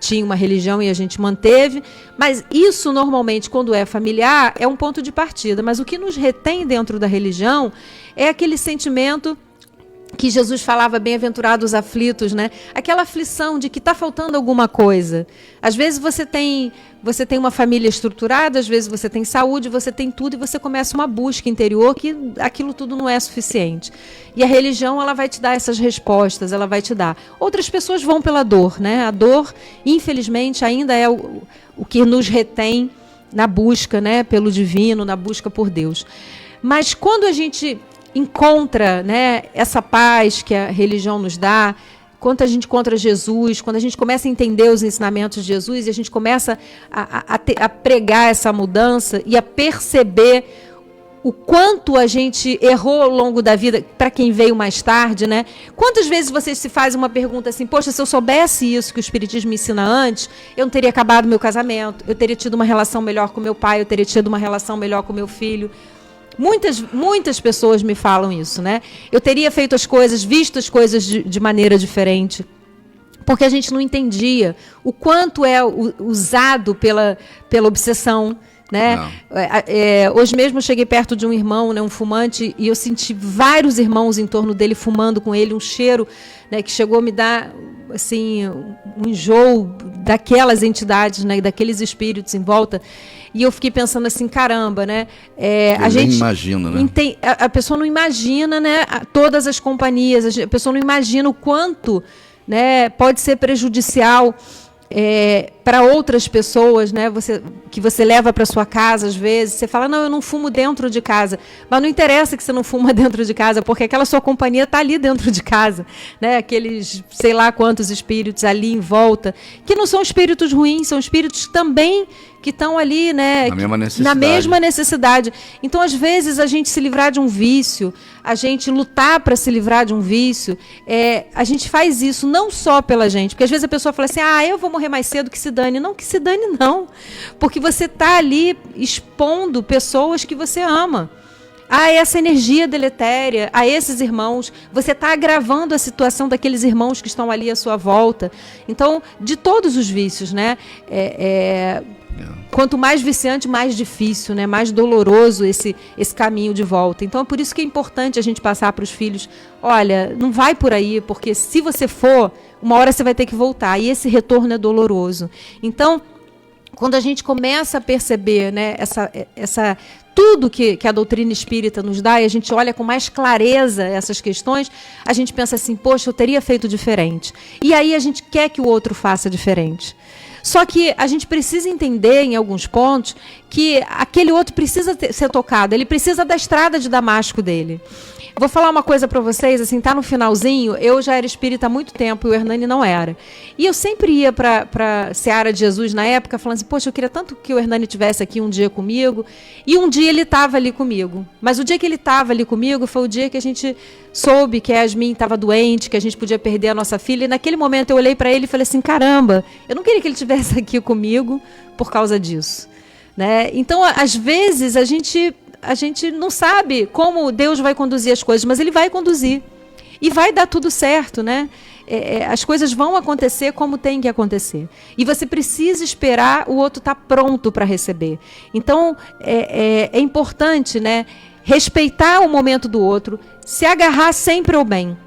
tinha uma religião e a gente manteve, mas isso normalmente, quando é familiar, é um ponto de partida. Mas o que nos retém dentro da religião é aquele sentimento... que Jesus falava, bem-aventurados os aflitos, né? Aquela aflição de que está faltando alguma coisa. Às vezes você tem uma família estruturada, às vezes você tem saúde, você tem tudo e você começa uma busca interior que aquilo tudo não é suficiente. E a religião, ela vai te dar essas respostas, ela vai te dar. Outras pessoas vão pela dor, né? A dor, infelizmente, ainda é o que nos retém na busca, né? Pelo divino, na busca por Deus. Mas quando a gente... encontra, né, essa paz que a religião nos dá, quando a gente encontra Jesus, quando a gente começa a entender os ensinamentos de Jesus e a gente começa a pregar essa mudança e a perceber o quanto a gente errou ao longo da vida, para quem veio mais tarde, né? Quantas vezes você se faz uma pergunta assim, poxa, se eu soubesse isso que o Espiritismo me ensina antes, eu não teria acabado meu casamento, eu teria tido uma relação melhor com meu pai, eu teria tido uma relação melhor com meu filho. Muitas pessoas me falam isso, né? Eu teria feito as coisas, visto as coisas de maneira diferente. Porque a gente não entendia o quanto é usado pela obsessão, né? Hoje mesmo eu cheguei perto de um irmão, né, um fumante, e eu senti vários irmãos em torno dele fumando com ele, um cheiro, né, que chegou a me dar assim, um enjoo daquelas entidades, né, daqueles espíritos em volta. E eu fiquei pensando assim, caramba, né? A gente imagina, né? A pessoa não imagina, né? Todas as companhias, a pessoa não imagina o quanto, né, pode ser prejudicial para outras pessoas, né? Que você leva para sua casa às vezes. Você fala, não, eu não fumo dentro de casa. Mas não interessa que você não fuma dentro de casa, porque aquela sua companhia está ali dentro de casa, né? Aqueles, sei lá quantos espíritos ali em volta, que não são espíritos ruins, são espíritos também que estão ali, né, na mesma necessidade. Então, às vezes, a gente se livrar de um vício, a gente lutar para se livrar de um vício, a gente faz isso não só pela gente, porque às vezes a pessoa fala assim, eu vou morrer morrer mais cedo que se dane. Não, que se dane não. Porque você está ali expondo pessoas que você ama a essa energia deletéria, a esses irmãos. Você está agravando a situação daqueles irmãos que estão ali à sua volta. Então, de todos os vícios, né? Quanto mais viciante, mais difícil, né? Mais doloroso esse caminho de volta. Então, é por isso que é importante a gente passar para os filhos, olha, não vai por aí, porque se você for, uma hora você vai ter que voltar, e esse retorno é doloroso. Então, quando a gente começa a perceber, né, tudo que a doutrina espírita nos dá, e a gente olha com mais clareza essas questões, a gente pensa assim, poxa, eu teria feito diferente. E aí a gente quer que o outro faça diferente. Só que a gente precisa entender, em alguns pontos, que aquele outro precisa ser tocado, ele precisa da estrada de Damasco dele. Vou falar uma coisa para vocês, assim, tá no finalzinho, eu já era espírita há muito tempo e o Hernani não era. E eu sempre ia para Seara de Jesus na época, falando assim, poxa, eu queria tanto que o Hernani tivesse aqui um dia comigo. E um dia ele estava ali comigo. Mas o dia que ele estava ali comigo foi o dia que a gente soube que a Yasmin estava doente, que a gente podia perder a nossa filha. E naquele momento eu olhei para ele e falei assim, caramba, eu não queria que ele estivesse aqui comigo por causa disso. Né? Então, às vezes, a gente não sabe como Deus vai conduzir as coisas, mas Ele vai conduzir. E vai dar tudo certo, né? As coisas vão acontecer como tem que acontecer. E você precisa esperar o outro estar pronto para receber. Então, é importante, né, respeitar o momento do outro, se agarrar sempre ao bem.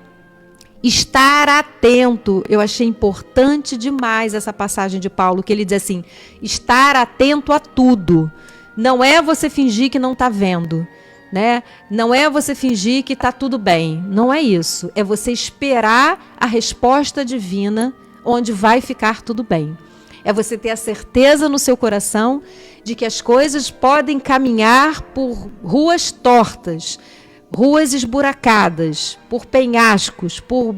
Estar atento. Eu achei importante demais essa passagem de Paulo, que ele diz assim, estar atento a tudo. Não é você fingir que não está vendo, né? Não é você fingir que está tudo bem. Não é isso. É você esperar a resposta divina, onde vai ficar tudo bem. É você ter a certeza no seu coração de que as coisas podem caminhar por ruas tortas, ruas esburacadas, por penhascos, por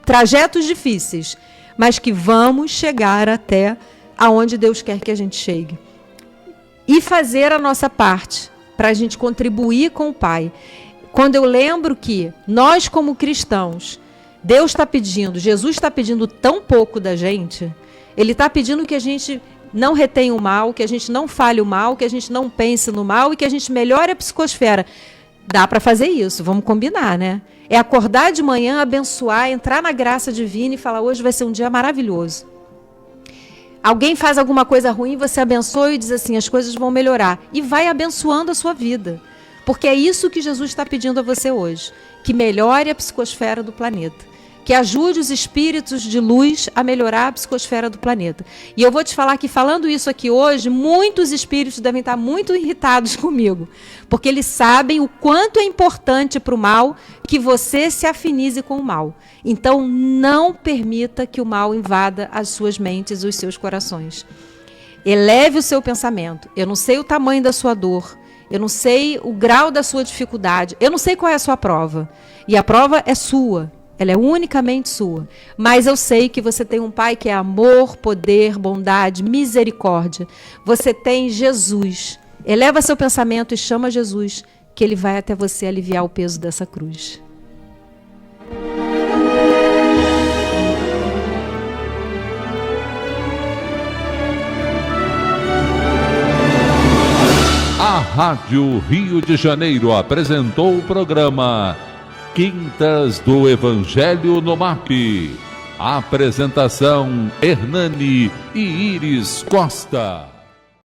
trajetos difíceis, mas que vamos chegar até aonde Deus quer que a gente chegue. E fazer a nossa parte, para a gente contribuir com o Pai. Quando eu lembro que nós, como cristãos, Deus está pedindo, Jesus está pedindo tão pouco da gente, Ele está pedindo que a gente não retenha o mal, que a gente não fale o mal, que a gente não pense no mal e que a gente melhore a psicosfera. Dá para fazer isso, vamos combinar, né? É acordar de manhã, abençoar, entrar na graça divina e falar, hoje vai ser um dia maravilhoso. Alguém faz alguma coisa ruim, você abençoa e diz assim, as coisas vão melhorar. E vai abençoando a sua vida. Porque é isso que Jesus está pedindo a você hoje. Que melhore a psicosfera do planeta. Que ajude os espíritos de luz a melhorar a psicosfera do planeta. E eu vou te falar que, falando isso aqui hoje, muitos espíritos devem estar muito irritados comigo. Porque eles sabem o quanto é importante para o mal que você se afinize com o mal. Então, não permita que o mal invada as suas mentes e os seus corações. Eleve o seu pensamento. Eu não sei o tamanho da sua dor. Eu não sei o grau da sua dificuldade. Eu não sei qual é a sua prova. E a prova é sua. Ela é unicamente sua. Mas eu sei que você tem um Pai que é amor, poder, bondade, misericórdia. Você tem Jesus. Eleva seu pensamento e chama Jesus, que Ele vai até você aliviar o peso dessa cruz. A Rádio Rio de Janeiro apresentou o programa Quintas do Evangelho no MAP. Apresentação Hernani e Iris Costa.